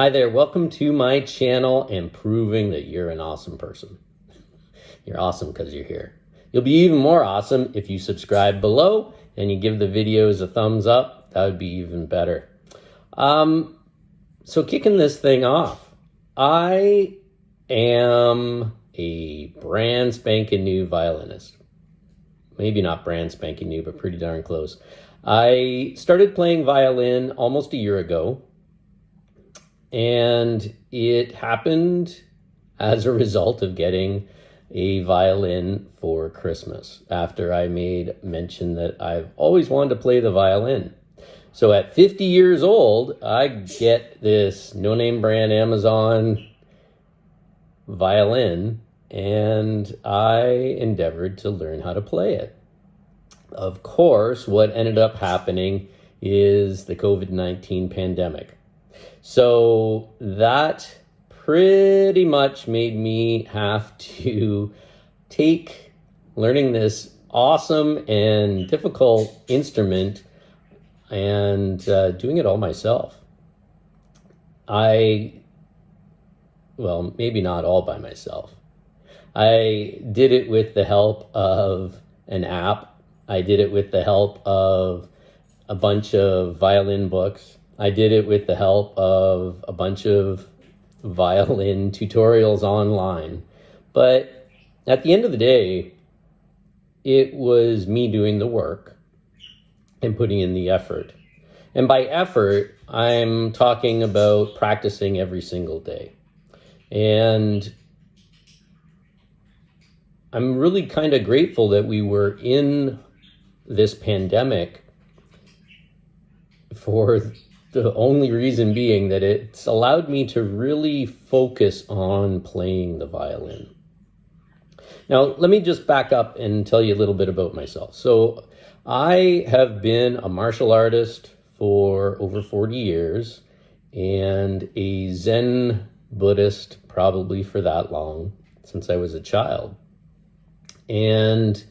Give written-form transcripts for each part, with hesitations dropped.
Hi there, welcome to my channel and proving that you're an awesome person. You're awesome because you're here. You'll be even more awesome if you subscribe below and you give the videos a thumbs up. That would be even better. So kicking this thing off, I am a brand spanking new violinist. Maybe not brand spanking new, but pretty darn close. I started playing violin almost a year ago. And it happened as a result of getting a violin for Christmas after I made mention that I've always wanted to play the violin. So at 50 years old, I get this no-name brand Amazon violin, and I endeavored to learn how to play it. Of course, what ended up happening is the COVID-19 pandemic. So that pretty much made me have to take learning this awesome and difficult instrument and doing it all myself. Well, maybe not all by myself. I did it with the help of an app. I did it with the help of a bunch of violin books. I did it with the help of a bunch of violin tutorials online. But at the end of the day, it was me doing the work and putting in the effort. And by effort, I'm talking about practicing every single day. And I'm really kind of grateful that we were in this pandemic for the only reason being that it's allowed me to really focus on playing the violin. Now, let me just back up and tell you a little bit about myself. So I have been a martial artist for over 40 years and a Zen Buddhist probably for that long, since I was a child. And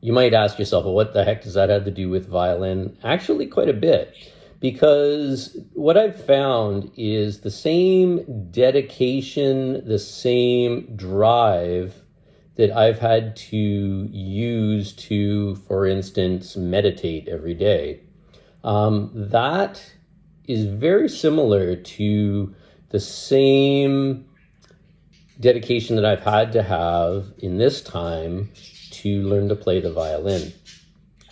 you might ask yourself, well, what the heck does that have to do with violin? Actually, quite a bit. Because what I've found is the same dedication, the same drive that I've had to use to, for instance, meditate every day. That is very similar to the same dedication that I've had to have in this time to learn to play the violin.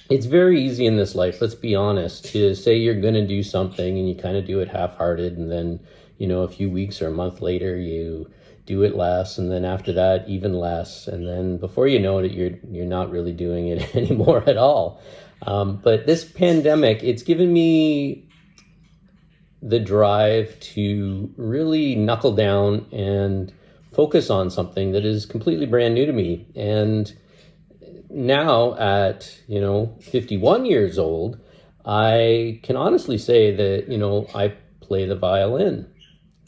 It's very easy in this life, let's be honest, to say you're going to do something and you kind of do it half-hearted, and then, a few weeks or a month later you do it less, and then after that even less, and then before you know it, you're not really doing it anymore at all. But this pandemic, it's given me the drive to really knuckle down and focus on something that is completely brand new to me. And now at, 51 years old, I can honestly say that, I play the violin.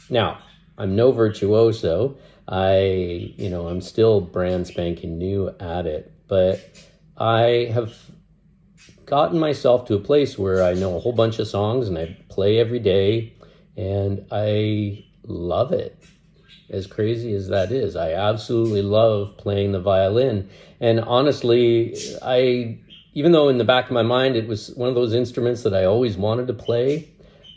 Now, I'm no virtuoso. I'm still brand spanking new at it, but I have gotten myself to a place where I know a whole bunch of songs and I play every day, and I love it. As crazy as that is, I absolutely love playing the violin. And honestly, even though in the back of my mind it was one of those instruments that I always wanted to play,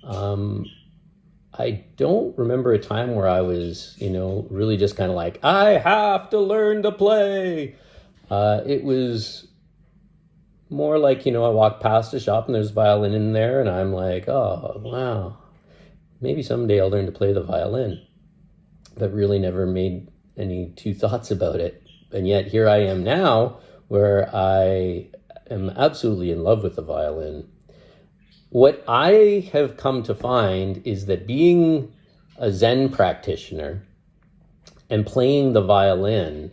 I don't remember a time where I was, really just kind of like, I have to learn to play. It was more like, I walk past a shop and there's a violin in there, and I'm like, oh, wow, maybe someday I'll learn to play the violin. But really never made any two thoughts about it. And yet here I am now, where I am absolutely in love with the violin. What I have come to find is that being a Zen practitioner and playing the violin,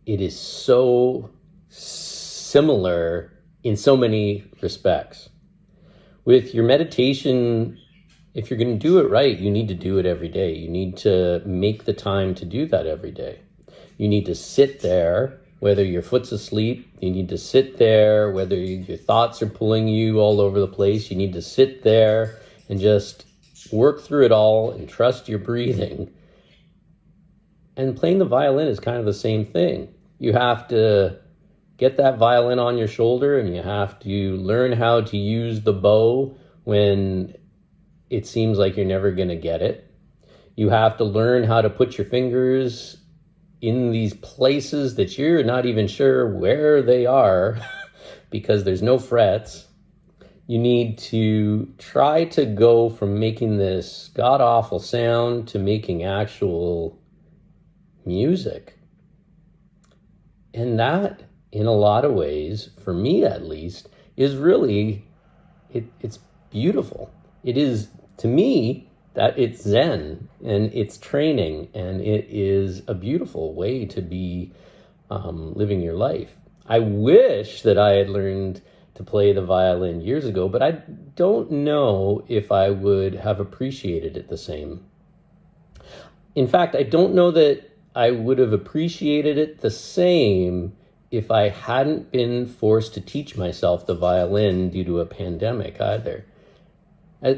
it is so similar in so many respects. With your meditation, if you're going to do it right, you need to do it every day. You need to make the time to do that every day. You need to sit there, whether your foot's asleep. You need to sit there, whether your thoughts are pulling you all over the place. You need to sit there and just work through it all and trust your breathing. And playing the violin is kind of the same thing. You have to get that violin on your shoulder, and you have to learn how to use the bow when it seems like you're never going to get it. You have to learn how to put your fingers in these places that you're not even sure where they are because there's no frets. You need to try to go from making this god-awful sound to making actual music. And that, in a lot of ways, for me at least, is really, it's beautiful. It is, to me, that it's Zen and it's training, and it is a beautiful way to be living your life. I wish that I had learned to play the violin years ago, but I don't know if I would have appreciated it the same. In fact, I don't know that I would have appreciated it the same if I hadn't been forced to teach myself the violin due to a pandemic either.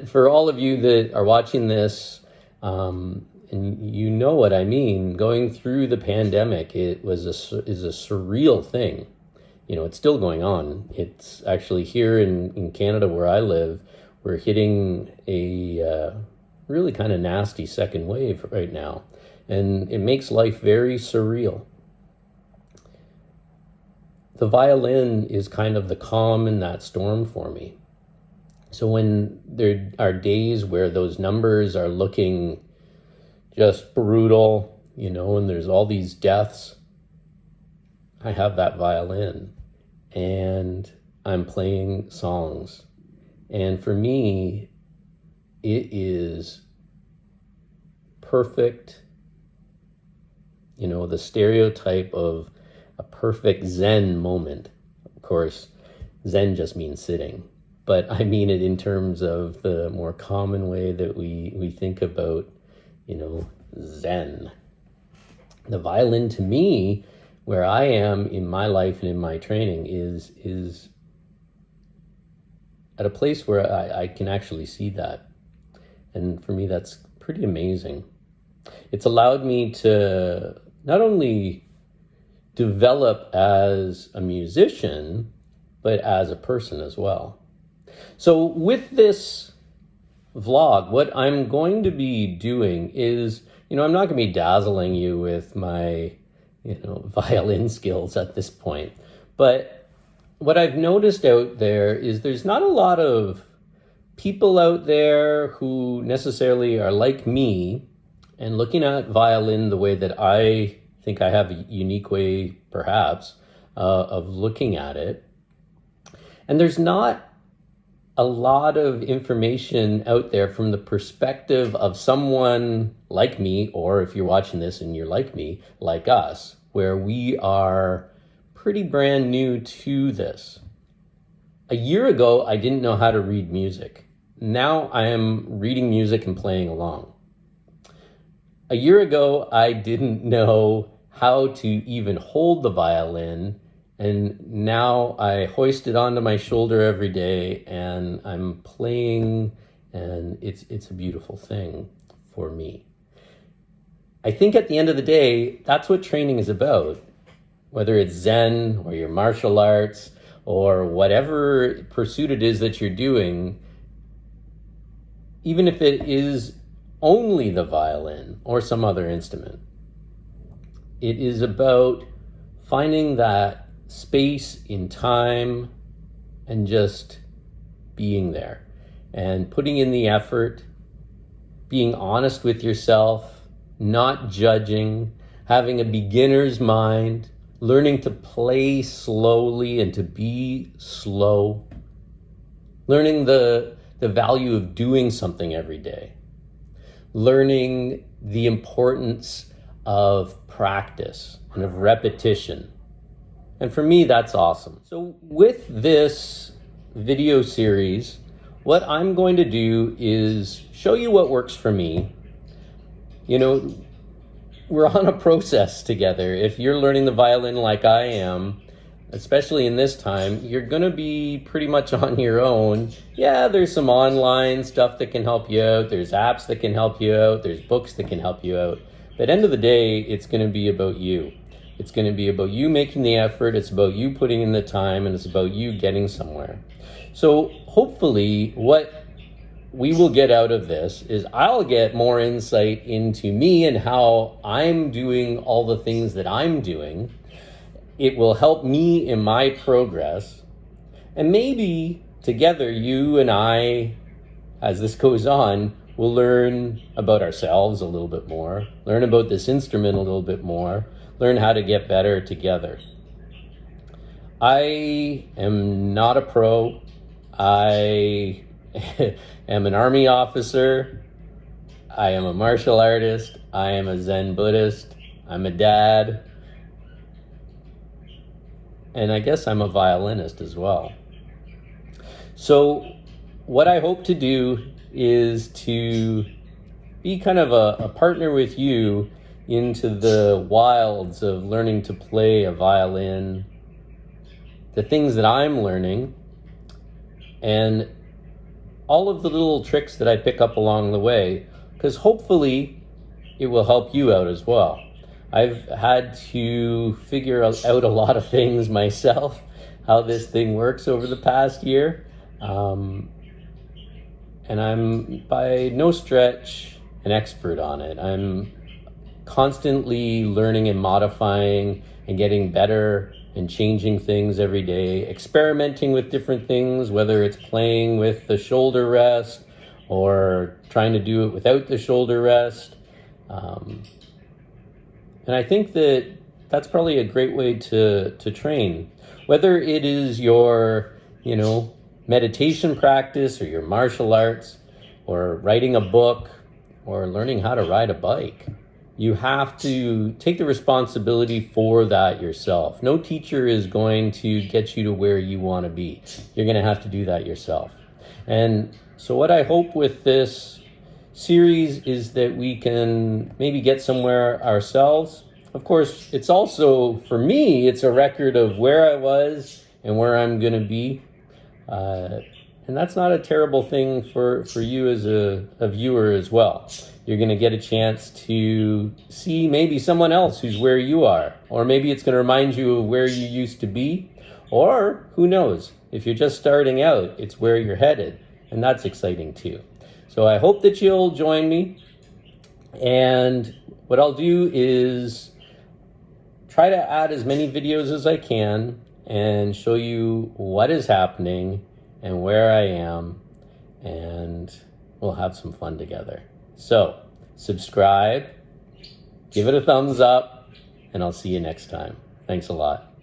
For all of you that are watching this, and you know what I mean, going through the pandemic, is a surreal thing. You know, it's still going on. It's actually here in Canada where I live, we're hitting a really kind of nasty second wave right now. And it makes life very surreal. The violin is kind of the calm in that storm for me. So when there are days where those numbers are looking just brutal, you know, and there's all these deaths, I have that violin and I'm playing songs. And for me, it is perfect, you know, the stereotype of a perfect Zen moment. Of course, Zen just means sitting, but I mean it in terms of the more common way that we think about, you know, Zen. The violin, to me, where I am in my life and in my training, is at a place where I can actually see that. And for me, that's pretty amazing. It's allowed me to not only develop as a musician, but as a person as well. So with this vlog, what I'm going to be doing is, you know, I'm not going to be dazzling you with my, you know, violin skills at this point. But what I've noticed out there is there's not a lot of people out there who necessarily are like me and looking at violin the way that I think I have a unique way, perhaps, of looking at it. And there's not a lot of information out there from the perspective of someone like me, or if you're watching this and you're like me, like us, where we are pretty brand new to this. A year ago, I didn't know how to read music. Now I am reading music and playing along. A year ago, I didn't know how to even hold the violin, and now I hoist it onto my shoulder every day and I'm playing, and it's a beautiful thing for me. I think at the end of the day, that's what training is about. Whether it's Zen or your martial arts or whatever pursuit it is that you're doing, even if it is only the violin or some other instrument, it is about finding that space in time and just being there and putting in the effort, being honest with yourself, not judging, having a beginner's mind, learning to play slowly and to be slow, learning the value of doing something every day, learning the importance of practice and of repetition. And for me, that's awesome. So with this video series, what I'm going to do is show you what works for me. You know, we're on a process together. If you're learning the violin like I am, especially in this time, you're going to be pretty much on your own. Yeah, there's some online stuff that can help you out. There's apps that can help you out. There's books that can help you out. But at the end of the day, it's going to be about you. It's going to be about you making the effort. It's about you putting in the time, and it's about you getting somewhere. So hopefully what we will get out of this is I'll get more insight into me and how I'm doing all the things that I'm doing. It will help me in my progress. And maybe together, you and I, as this goes on, will learn about ourselves a little bit more, learn about this instrument a little bit more, learn how to get better together. I am not a pro. I am an army officer. I am a martial artist. I am a Zen Buddhist. I'm a dad. And I guess I'm a violinist as well. So what I hope to do is to be kind of a partner with you into the wilds of learning to play a violin, the things that I'm learning, and all of the little tricks that I pick up along the way, because hopefully it will help you out as well. I've had to figure out a lot of things myself, how this thing works over the past year. And I'm by no stretch an expert on it. I'm constantly learning and modifying and getting better and changing things every day, experimenting with different things, whether it's playing with the shoulder rest or trying to do it without the shoulder rest. And I think that that's probably a great way to train. Whether it is your, meditation practice or your martial arts or writing a book or learning how to ride a bike, you have to take the responsibility for that yourself. No teacher is going to get you to where you want to be. You're going to have to do that yourself. And so what I hope with this series is that we can maybe get somewhere ourselves. Of course, it's also, for me, it's a record of where I was and where I'm going to be. And that's not a terrible thing for you as a viewer as well. You're going to get a chance to see maybe someone else who's where you are, or maybe it's going to remind you of where you used to be, or who knows, if you're just starting out, it's where you're headed, and that's exciting too. So I hope that you'll join me, and what I'll do is try to add as many videos as I can and show you what is happening and where I am, and we'll have some fun together. So subscribe, give it a thumbs up, and I'll see you next time. Thanks a lot.